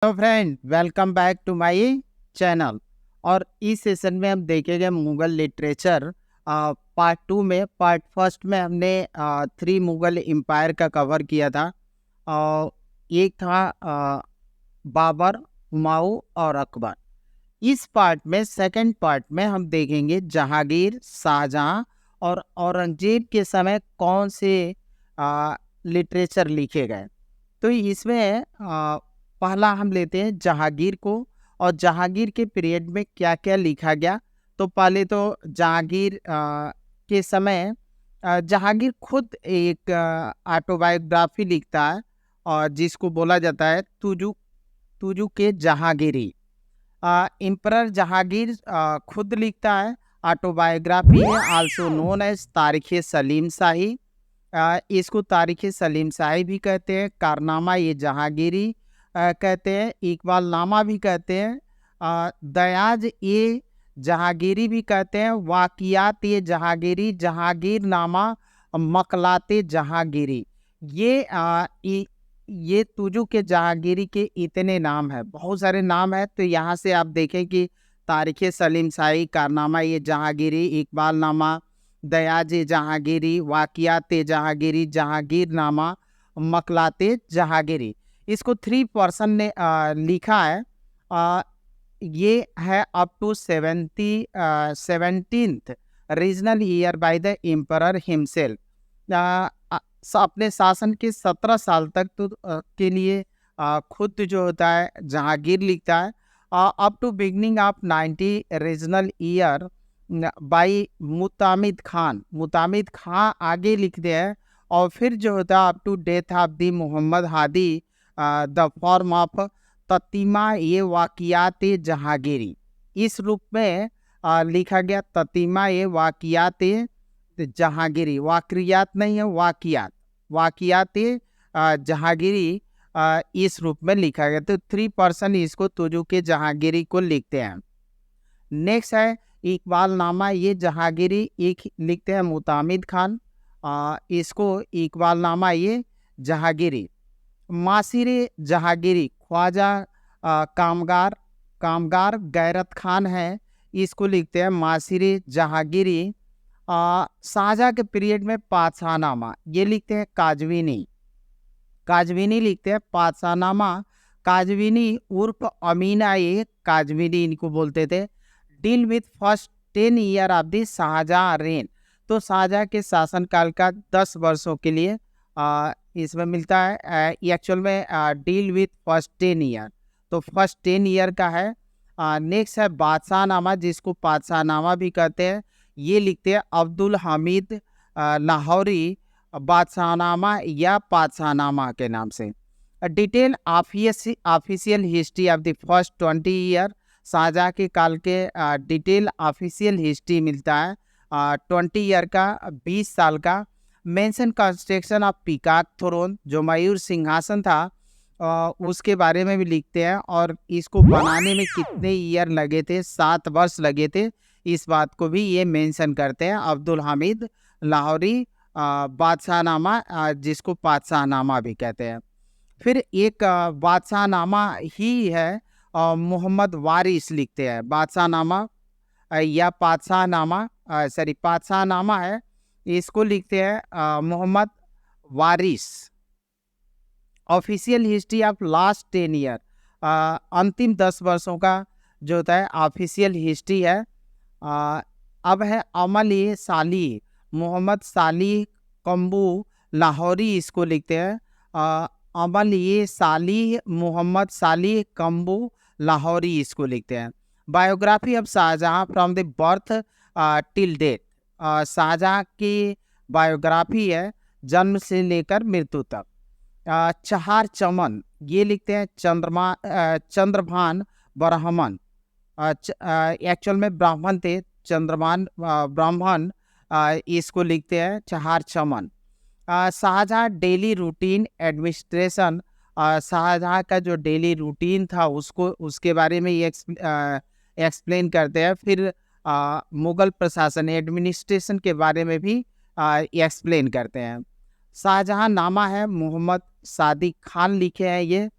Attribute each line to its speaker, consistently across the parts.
Speaker 1: Hello friend, welcome back to my channel. और इस session में हम देखेंगे मुगल लिटरेचर। पार्ट टू में, पार्ट फर्स्ट में हमने थ्री मुगल एम्पायर का कवर किया था। एक था बाबर, हुमायूं और अकबर। इस पार्ट में, सेकंड पार्ट में हम देखेंगे जहांगीर, शाहजहां और औरंगजेब के समय कौन से लिटरेचर लिखे गए। तो इसमें पहला हम लेते हैं जहांगीर को, और जहांगीर के पीरियड में क्या क्या लिखा गया। तो पहले तो जहांगीर के समय जहांगीर खुद एक ऑटोबायोग्राफी लिखता है, और जिसको बोला जाता है तुजू तुजू के जहांगीरी। एम्परर जहांगीर खुद लिखता है, ऑटोबायोग्राफी है, आल्सो नोन एज तारीख सलीम शाही। इसको तारीख सलीम शाही भी कहते हैं, कारनामा ये जहांगीरी कहते हैं, इकबालनामा भी कहते हैं, दयाज ये जहांगीरी भी कहते हैं, वाकियात ये जहांगीरी, जहांगीरनामा, मकलाते जहांगीरी। ये तुजू के जहांगीरी के इतने नाम है, बहुत सारे नाम है। तो यहाँ से आप देखें कि तारीख सलीम शाही, कारनामा ये जहांगीरी, इकबालनामा, दयाज जहांगीरी, वाकियात जहांगीरी, जहांगीरनामा, मकलाते जहांगीरी। इसको थ्री पर्सन ने लिखा है। ये है up to 17th regnal year by the emperor himself. अपने शासन के 17 साल तक तो के लिए खुद जो होता है जहांगीर लिखता है। Up to beginning of 90 regnal year by Mutamid Khan आगे लिखते हैं। और फिर जो होता है up to death of the Mohammad Hadi the form of Tatimma ये वाकियात जहांगीरी। इस रूप में लिखा गया ततीमा ये वाकियात जहांगीरी। वाकरियात नहीं है, वाकियात, वाकियात जहांगीरी इस रूप में लिखा गया। तो थ्री पर्सन इसको तुजू के जहांगीरी को लिखते हैं। नेक्स्ट है इकबालनामा ये जहांगीरी, एक लिखते हैं मुतामिद खान, इसको इकबालनामा ये जहांगीरी। मासिरे जहांगीरी ख्वाजा कामगार कामगार गैरत खान है, इसको लिखते हैं मासिरे जहांगीरी। शाहजहां के पीरियड में पातशाहनामा ये लिखते हैं काजवीनी, काजवीनी लिखते हैं पातशाहनामा। काजवीनी उर्फ अमीना ये काजवीनी इनको बोलते थे। Deal with first 10 year of the Shah Jahan reign. तो शाहजहां के शासनकाल का 10 वर्षों के लिए इसमें मिलता है। एक्चुअल में डील विथ फर्स्ट 10 ईयर, तो फर्स्ट 10 ईयर का है। नेक्स्ट है बादशाहनामा, जिसको पातशाहनामा भी कहते हैं, ये लिखते हैं अब्दुल हमीद लाहौरी, बादशाहनामा या पातशाहनामा के नाम से। Detail official history of the first 20 year. Shah Jahan के काल के डिटेल ऑफिशियल हिस्ट्री मिलता है 20 ईयर का, 20 साल का। Mention construction of peacock throne, जो मयूर सिंहासन था, उसके बारे में भी लिखते हैं, और इसको बनाने में कितने ईयर लगे थे, 7 वर्ष लगे थे, इस बात को भी ये मेंशन करते हैं। अब्दुल हामिद लाहौरी बादशाहनामा, जिसको पातशाहनामा भी कहते हैं। फिर एक बादशाहनामा ही है, मोहम्मद वारिस लिखते हैं बादशाहनामा, या पातशाहनामा, सॉरी पातशाहनामा है, इसको लिखते हैं Mohammad Waris. Official history of last 10 year, अंतिम 10 वर्षों का जो होता है ऑफिशियल हिस्ट्री है। अब है अमल ये साली, मोहम्मद साली कम्बू लाहौरी, इसको लिखते हैं अमल ये साली, मोहम्मद साली कम्बू लाहौरी, इसको लिखते हैं। Biography of Shah Jahan from the birth till death. Shah Jahan की बायोग्राफी है जन्म से लेकर मृत्यु तक। चहार चमन ये लिखते हैं चंद्रभान ब्राह्मण, एक्चुअल में ब्राह्मण थे, चंद्रभान ब्राह्मण, इसको लिखते हैं Chahar Chaman. Shahjahan daily routine administration, Shahjahan का जो डेली रूटीन था उसके बारे में ये एक्सप्लेन करते हैं। फिर मुगल प्रशासन एडमिनिस्ट्रेशन के बारे में भी एक्सप्लेन करते हैं। शाहजहां नामा है मोहम्मद सादिक खान लिखे हैं ये।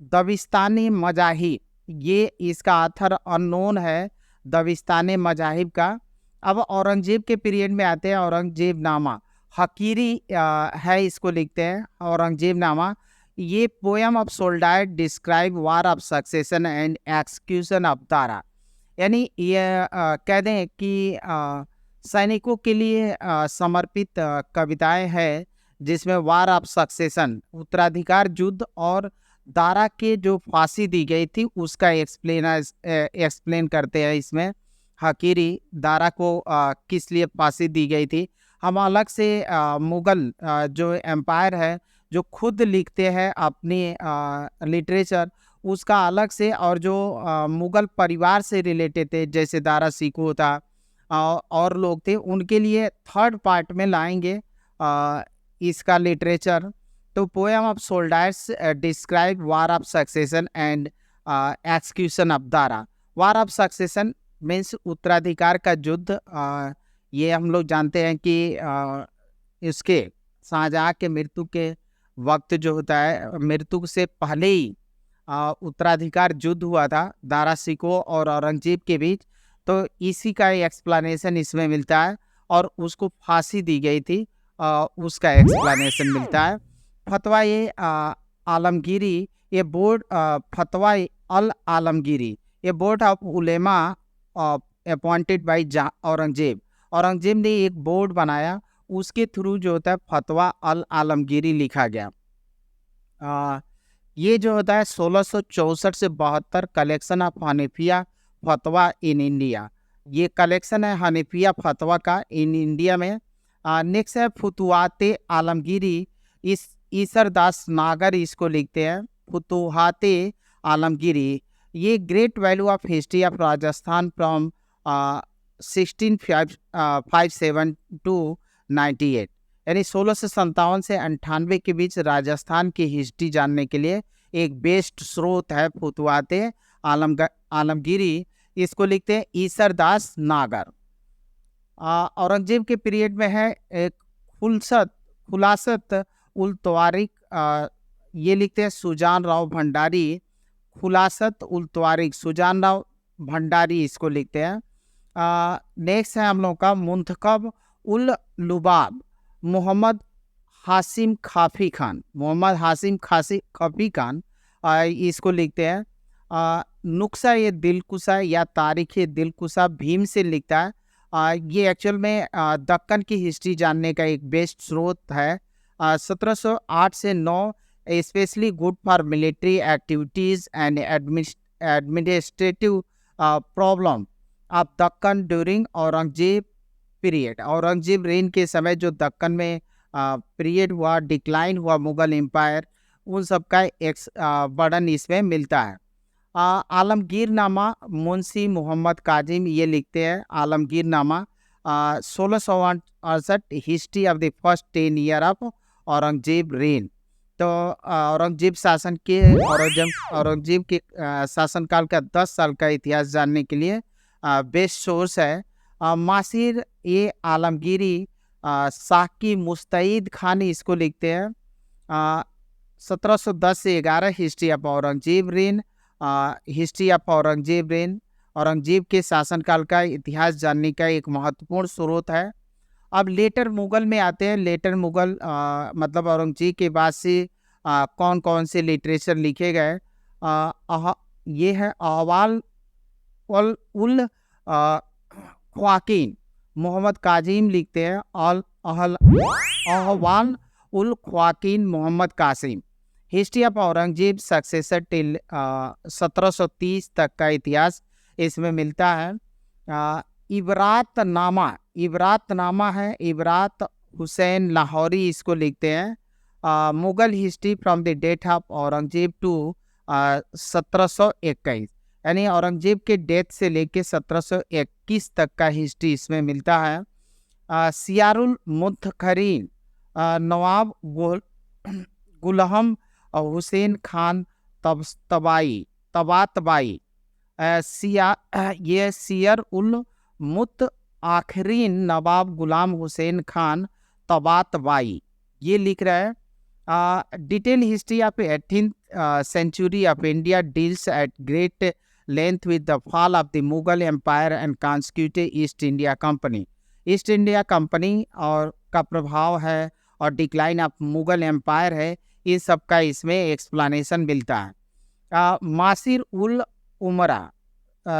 Speaker 1: दबिस्तानी मजाहिब, ये इसका आथर अननोन है, दबिस्तानी मजाहिब का। अब औरंगजेब के पीरियड में आते हैं, औरंगजेब नामा हकीरी है, इसको लिखते हैं औरंगजेब नामा। ये poem of soldier describe war of succession and execution of Dara, यानी ये कह दें कि सैनिकों के लिए समर्पित कविताएं हैं, जिसमें वार ऑफ सक्सेशन उत्तराधिकार युद्ध और दारा के जो फांसी दी गई थी उसका एक्सप्लेन करते हैं इसमें। हकीरी दारा को किस लिए फांसी दी गई थी। हम अलग से मुगल जो एम्पायर है जो खुद लिखते हैं अपनी लिटरेचर, उसका अलग से, और जो मुगल परिवार से रिलेटेड थे जैसे दारा सिको था और लोग थे, उनके लिए थर्ड पार्ट में लाएंगे इसका लिटरेचर। तो poem of soldiers describe war of succession and execution of Dara. War of succession means उत्तराधिकार का युद्ध। ये हम लोग जानते हैं कि इसके शाहजहाँ के मृत्यु के वक्त जो होता है, मृत्यु से पहले ही उत्तराधिकार युद्ध हुआ था दारा सिको और औरंगजेब के बीच। तो इसी का एक्सप्लेनेशन इसमें मिलता है, और उसको फांसी दी गई थी उसका एक्सप्लेनेशन मिलता है। फतवा ये आलमगीरी, ये बोर्ड फतवा अल आलमगीरी, ये board of Ulema appointed by Aurangzeb. Aurangzeb ने एक बोर्ड बनाया, उसके थ्रू जो होता है फतवा अल आलमगीरी लिखा गया। ये जो होता है 1664 से 72 कलेक्शन ऑफ हनीफिया फतवा इन इंडिया, ये कलेक्शन है हनीफिया फतवा का इन इंडिया में। नेक्स्ट है फुतुहाते आलमगीरी, इस ईसरदास नागर इसको लिखते हैं फुतुहाते आलमगीरी। ये great value of history of Rajasthan from 1657 to 98, यानी 1657 से 98 के बीच राजस्थान की हिस्ट्री जानने के लिए एक बेस्ट स्रोत है फुतुहाते आलमगीरी, इसको लिखते हैं ईसरदास नागर। औरंगजेब के पीरियड में है एक खुलासत उल तवारिक, ये लिखते हैं सुजान राव भंडारी। खुलासत उल तवारिक सुजान राव भंडारी इसको लिखते हैं। नेक्स्ट है हम लोग का मुंतखब उल लुबाब मोहम्मद हासिम खाफी खान, मोहम्मद हासिम खाफी खान इसको लिखते हैं। नुक्सा ये दिलकुशा या तारीख दिलकुशा भीम से लिखता है। ये एक्चुअल में दक्कन की हिस्ट्री जानने का एक बेस्ट स्रोत है। 1708 से 9 specially good for military activities and administrative problem of Deccan during Aurangzeb period. Aurangzeb rain के समय जो दक्कन में पीरियड हुआ, डिक्लाइन हुआ मुगल एम्पायर, उन सब का एक वर्णन इसमें मिलता है। आलमगीर नामा मुंशी मोहम्मद काजिम ये लिखते हैं आलमगीर नामा। 1668 history of the first 10 year of Aurangzeb rain. तो औरंगजेब शासन के औरंगजेब के शासनकाल का 10 साल का इतिहास जानने के लिए बेस्ट सोर्स है। मासिर ये आलमगीरी साकी मुस्तईद खान इसको लिखते हैं। 1710 से 11 history of Aurangzeb rain. History of Aurangzeb rain Aurangzeb के शासनकाल का इतिहास जानने का एक महत्वपूर्ण स्रोत है। अब लेटर मुगल में आते हैं। लेटर मुगल मतलब औरंगजेब के बाद से कौन कौन से लिटरेचर लिखे गए। ये है अहवाल उल ख्वाकीन मोहम्मद काजिम लिखते हैं। Ahwal ul Khawaqin Mohammad Qasim. History of Aurangzeb successor till 1730 तक का इतिहास इसमें मिलता है। इबरात नामा है इबरात हुसैन लाहौरी इसको लिखते हैं। Mughal history from the death of Aurangzeb to 1721, यानी औरंगजेब के डेथ से लेके 1721 तक का हिस्ट्री इसमें मिलता है। सियारुल मुतखरीन नवाब गुलहम हुसैन खान तबातबाई। ये सियर उल मुत आखरीन नवाब गुलाम हुसैन खान तबातबाई ये लिख रहा है। Detailed history of 18th century of India deals at great length with the fall of the Mughal Empire and consecutive East India Company. East India company और का प्रभाव है और डिक्लाइन ऑफ मुगल एम्पायर है, इन सब का इसमें एक्सप्लेनेशन मिलता है। मासिर उल उमरा,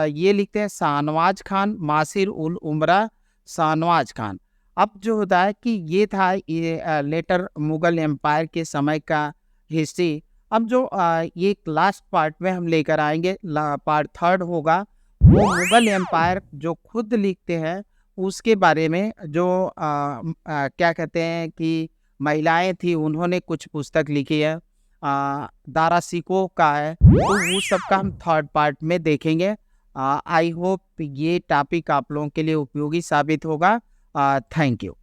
Speaker 1: ये लिखते हैं शाहनवाज खान, मासिर उल उमरा शाहनवाज खान। अब जो होता है कि ये था ये लेटर मुगल एम्पायर के समय का हिस्ट्री। अब जो ये लास्ट पार्ट में हम लेकर आएंगे, पार्ट थर्ड होगा, वो मुगल एम्पायर जो खुद लिखते हैं उसके बारे में, जो क्या कहते हैं कि महिलाएं थी, उन्होंने कुछ पुस्तक लिखी है, दारा सिको का है, तो वो सब का हम थर्ड पार्ट में देखेंगे। आई होप ये टॉपिक आप लोगों के लिए उपयोगी साबित होगा। Thank you.